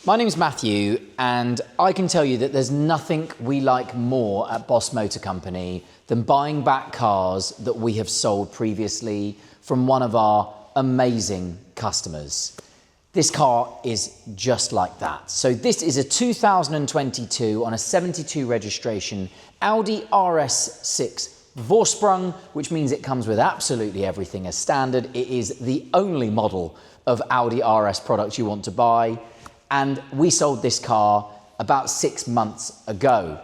My name's Matthew, and I can tell you that there's nothing we like more at Boss Motor Company than buying back cars that we have sold previously from one of our amazing customers. This car is just like that. So this is a 2022 on a 72 registration Audi RS6 Vorsprung, which means it comes with absolutely everything as standard. It is the only model of Audi RS products you want to buy. And we sold this car about 6 months ago.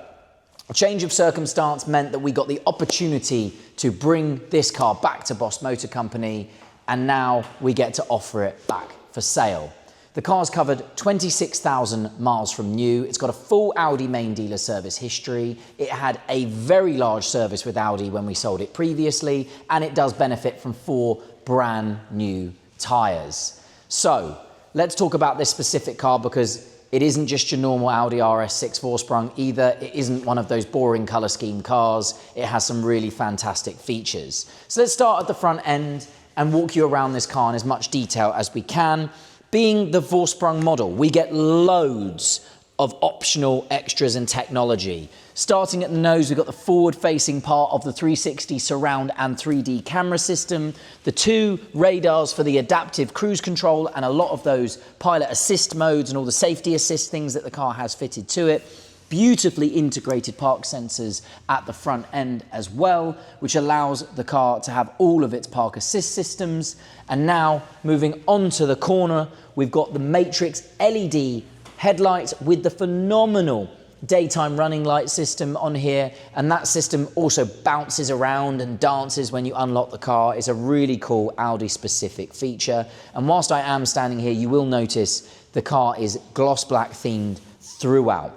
A change of circumstance meant that we got the opportunity to bring this car back to Boss Motor Company, and now we get to offer it back for sale. The car's covered 26,000 miles from new. It's got a full Audi main dealer service history. It had a very large service with Audi when we sold it previously, and it does benefit from 4 brand new tyres. So let's talk about this specific car, because it isn't just your normal Audi RS6 Vorsprung either. It isn't one of those boring colour scheme cars. It has some really fantastic features. So let's start at the front end and walk you around this car in as much detail as we can. Being the Vorsprung model, we get loads of optional extras and technology. Starting at the nose, we've got the forward-facing part of the 360 surround and 3D camera system, the 2 radars for the adaptive cruise control, and a lot of those pilot assist modes and all the safety assist things that the car has fitted to it. Beautifully integrated park sensors at the front end as well, which allows the car to have all of its park assist systems. And now moving on to the corner, we've got the Matrix LED headlights with the phenomenal daytime running light system on here, and that system also bounces around and dances when you unlock the car. It's a really cool Audi specific feature. And whilst I am standing here, you will notice the car is gloss black themed throughout.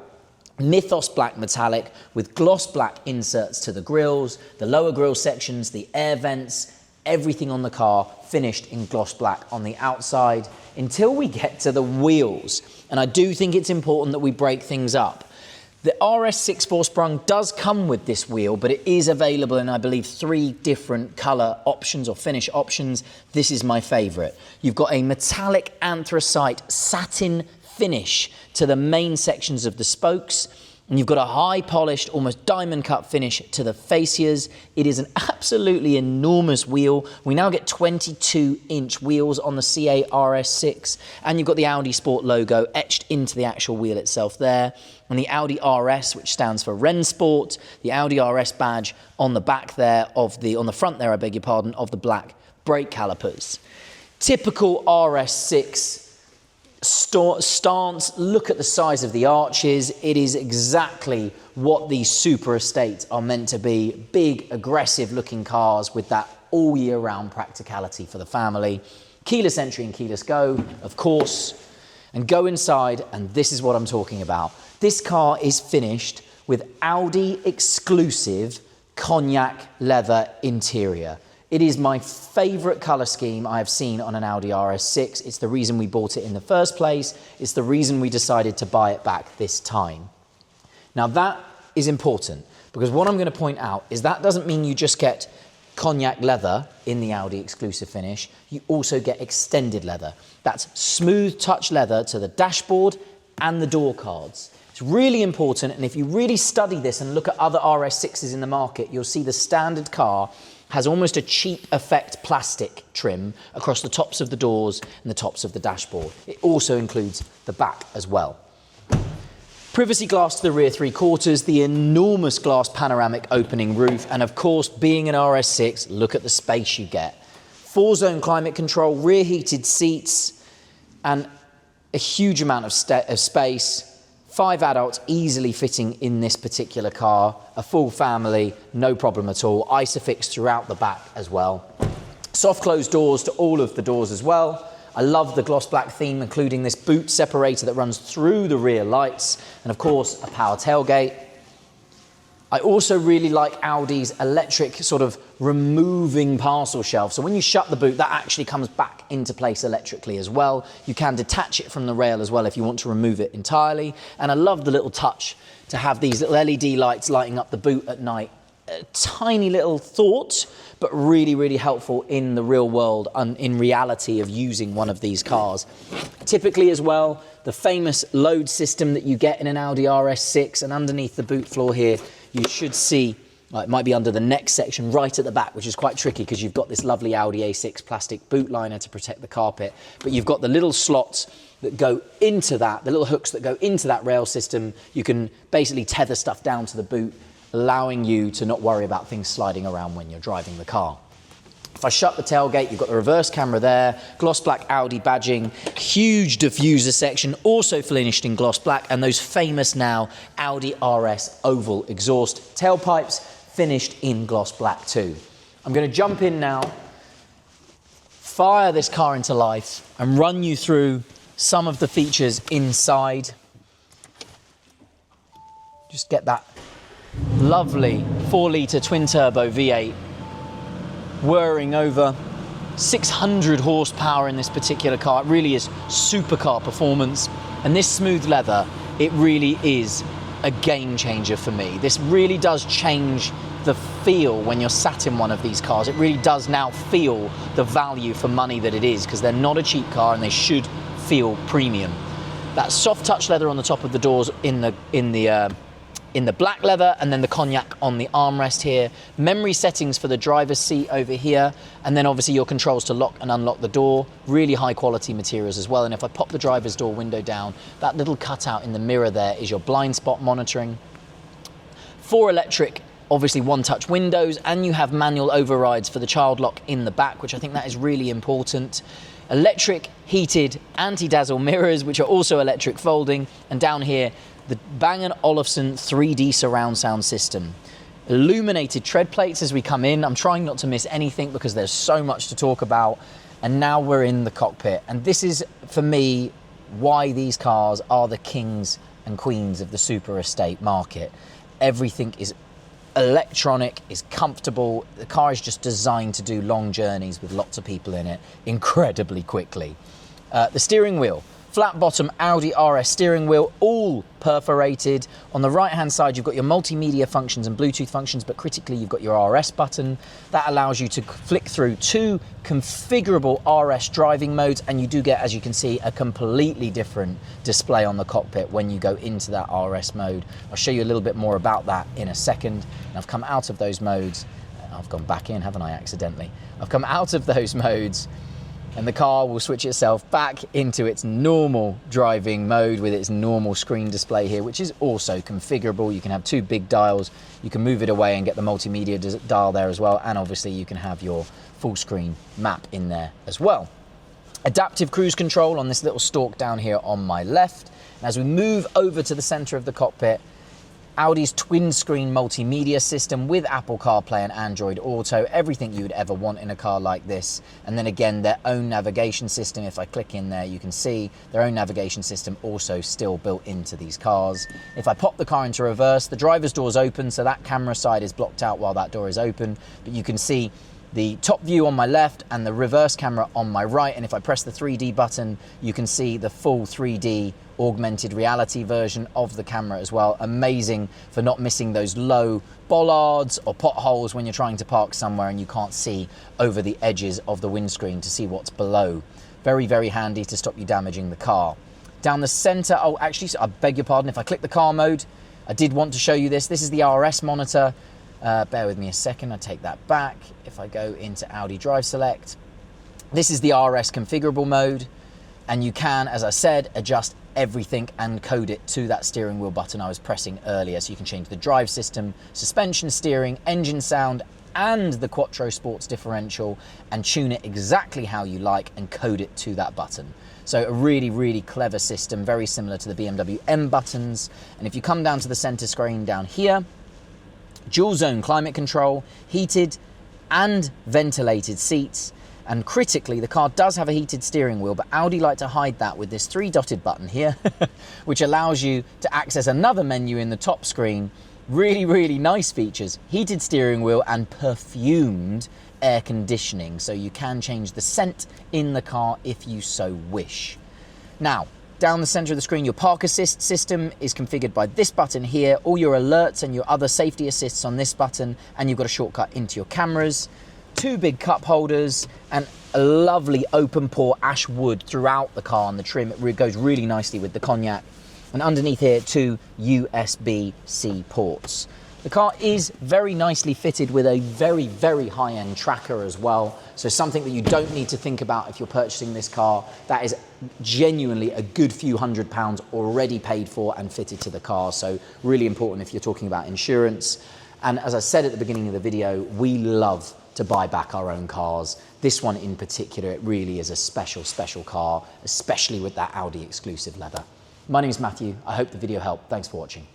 Mythos black metallic with gloss black inserts to the grills, the lower grille sections, the air vents, everything on the car finished in gloss black on the outside, until we get to the wheels. And I do think it's important that we break things up. The RS6 Vorsprung does come with this wheel, but it is available in, I believe, 3 different colour options or finish options. This is my favourite. You've got a metallic anthracite satin finish to the main sections of the spokes, and you've got a high polished, almost diamond cut finish to the fascias. It is an absolutely enormous wheel. We now get 22-inch wheels on the CA RS6, and you've got the Audi Sport logo etched into the actual wheel itself there, and the Audi RS, which stands for Rennsport, the Audi RS badge on the back there on the front there, I beg your pardon, of the black brake calipers. Typical RS6 stance. Look at the size of the arches. It is exactly what these super estates are meant to be. Big, aggressive looking cars with that all year round practicality for the family. Keyless entry and keyless go, of course. And go inside, and this is what I'm talking about. This car is finished with Audi exclusive Cognac leather interior. It is my favourite colour scheme I have seen on an Audi RS6. It's the reason we bought it in the first place. It's the reason we decided to buy it back this time. Now that is important, because what I'm going to point out is that doesn't mean you just get Cognac leather in the Audi exclusive finish. You also get extended leather. That's smooth touch leather to the dashboard and the door cards. It's really important, and if you really study this and look at other RS6s in the market, you'll see the standard car has almost a cheap effect plastic trim across the tops of the doors and the tops of the dashboard. It also includes the back as well. Privacy glass to the rear 3/4, the enormous glass panoramic opening roof, and of course, being an RS6, look at the space you get. 4-zone climate control, rear heated seats, and a huge amount of space. 5 adults easily fitting in this particular car. A full family, no problem at all. Isofix throughout the back as well. Soft closed doors to all of the doors as well. I love the gloss black theme, including this boot separator that runs through the rear lights, and of course a power tailgate. I also really like Audi's electric sort of removing parcel shelf. So when you shut the boot, that actually comes back into place electrically as well. You can detach it from the rail as well if you want to remove it entirely. And I love the little touch to have these little LED lights lighting up the boot at night a tiny little thought, but really, really helpful in the real world and in reality of using one of these cars. Typically as well, the famous load system that you get in an Audi RS6, and underneath the boot floor here, you should see, it might be under the next section right at the back, which is quite tricky because you've got this lovely Audi A6 plastic boot liner to protect the carpet, but you've got the little slots that go into that, the little hooks that go into that rail system. You can basically tether stuff down to the boot, allowing you to not worry about things sliding around when you're driving the car. If I shut the tailgate, you've got the reverse camera there, gloss black Audi badging, huge diffuser section, also finished in gloss black, and those famous now Audi RS oval exhaust tailpipes, finished in gloss black too. I'm going to jump in now, fire this car into life, and run you through some of the features inside. Just get that lovely 4-litre twin-turbo V8 whirring over 600 horsepower in this particular car. It really is supercar performance, and this smooth leather, it really is a game changer for me. This really does change the feel when you're sat in one of these cars. It really does now feel the value for money that it is, because they're not a cheap car and they should feel premium. That soft touch leather on the top of the doors in the black leather, and then the Cognac on the armrest here. Memory settings for the driver's seat over here, and then obviously your controls to lock and unlock the door. Really high quality materials as well. And if I pop the driver's door window down, that little cutout in the mirror there is your blind spot monitoring. 4 electric, obviously one-touch windows, and you have manual overrides for the child lock in the back, which I think that is really important. Electric heated anti-dazzle mirrors, which are also electric folding, and down here the Bang & Olufsen 3D surround sound system. Illuminated tread plates as we come in. I'm trying not to miss anything because there's so much to talk about. And now we're in the cockpit, and this is for me why these cars are the kings and queens of the super estate market. Everything is electronic, is comfortable. The car is just designed to do long journeys with lots of people in it incredibly quickly. The steering wheel, flat bottom Audi RS steering wheel, all perforated. On the right hand side you've got your multimedia functions and Bluetooth functions, but critically you've got your RS button. That allows you to flick through 2 configurable RS driving modes, and you do get, as you can see, a completely different display on the cockpit when you go into that RS mode. I'll show you a little bit more about that in a second. And I've come out of those modes. I've gone back in, haven't I, accidentally? I've come out of those modes, and the car will switch itself back into its normal driving mode with its normal screen display here, which is also configurable. You can have 2 big dials, you can move it away and get the multimedia dial there as well, and obviously you can have your full screen map in there as well. Adaptive cruise control on this little stalk down here on my left. And as we move over to the center of the cockpit, Audi's twin screen multimedia system with Apple CarPlay and Android Auto, everything you would ever want in a car like this. And then again, their own navigation system. If I click in there, you can see their own navigation system also still built into these cars. If I pop the car into reverse, the driver's door is open, so that camera side is blocked out while that door is open. But you can see the top view on my left and the reverse camera on my right. And if I press the 3D button, you can see the full 3D augmented reality version of the camera as well. Amazing for not missing those low bollards or potholes when you're trying to park somewhere and you can't see over the edges of the windscreen to see what's below. Very, very handy to stop you damaging the car. Down the center, oh, actually, I beg your pardon, if I click the car mode, I did want to show you this. This is the RS monitor. Bear with me a second, I take that back. If I go into Audi Drive Select, this is the RS configurable mode, and you can, as I said, adjust everything and code it to that steering wheel button I was pressing earlier. So you can change the drive system, suspension, steering, engine sound, and the Quattro Sports differential, and tune it exactly how you like and code it to that button. So a really, really clever system, very similar to the BMW M buttons. And if you come down to the center screen down here, dual zone climate control, heated and ventilated seats. And critically, the car does have a heated steering wheel, but Audi like to hide that with this 3-dotted button here, which allows you to access another menu in the top screen. Really, really nice features. Heated steering wheel and perfumed air conditioning, so you can change the scent in the car if you so wish. Now, Down the center of the screen, your park assist system is configured by this button here, all your alerts and your other safety assists on this button, and you've got a shortcut into your cameras. 2 big cup holders and a lovely open pore ash wood throughout the car on the trim. It goes really nicely with the Cognac. And underneath here, 2 USB-C ports. The car is very nicely fitted with a very, very high-end tracker as well. So something that you don't need to think about if you're purchasing this car. That is genuinely a good few £100 already paid for and fitted to the car. So really important if you're talking about insurance. And as I said at the beginning of the video, we love to buy back our own cars. This one in particular, it really is a special, special car, especially with that Audi exclusive leather. My name is Matthew. I hope the video helped. Thanks for watching.